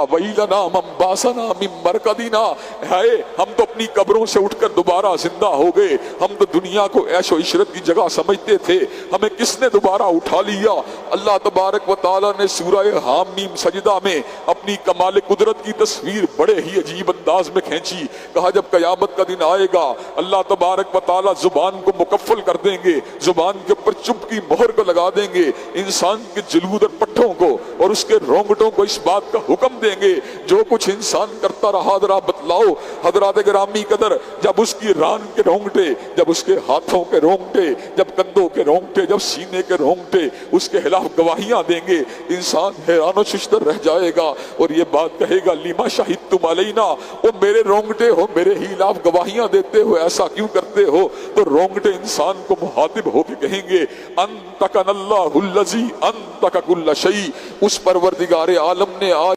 वहीलना मम्बासना मिम्बरकदीना, है हम तो अपनी कब्रों से उठकर दोबारा जिंदा हो गए। हम तो दुनिया को ऐशो इशरत की जगह समझते थे, हमें किसने दोबारा उठा लिया। अल्लाह तबारक व तआला ने सूरह हामीम सजदा में अपनी कमाल कुदरत की तस्वीर बड़े ही अजीब अंदाज में खींची। कहा जब कयामत का दिन आएगा अल्लाह तबारक व तआला जुबान को मुकफ्फल कर देंगे, जुबान के ऊपर चुप की मोहर को लगा देंगे, इंसान के जुलूद और पट्ठों को और उसके रोंगटों को इस बात का हुक्म देंगे जो कुछ इंसान करता रहा जरा बतलाओ। हजरात गिरामी कदर, जब उसकी रान के रोंगटे, जब उसके हाथों के रोंगटे, जब कंधों के रोंगटे, जब सीने के रोंगटे उसके खिलाफ गवाहियां देंगे, इंसान हैरान शुश्तर रह जाएगा और ये बात कहेगा लिमा शहीदतुम अलैना, वो मेरे रोंगटे हो, मेरे खिलाफ गवाहियां देते हो, ऐसा क्यों करते हो। तो रोंगटे इंसान को मुहातिब होकर कहेंगे अंतकनल्लाहुल्लज़ी अंतका कुल्ल शै, उस परवरदिगारे आलम ने आज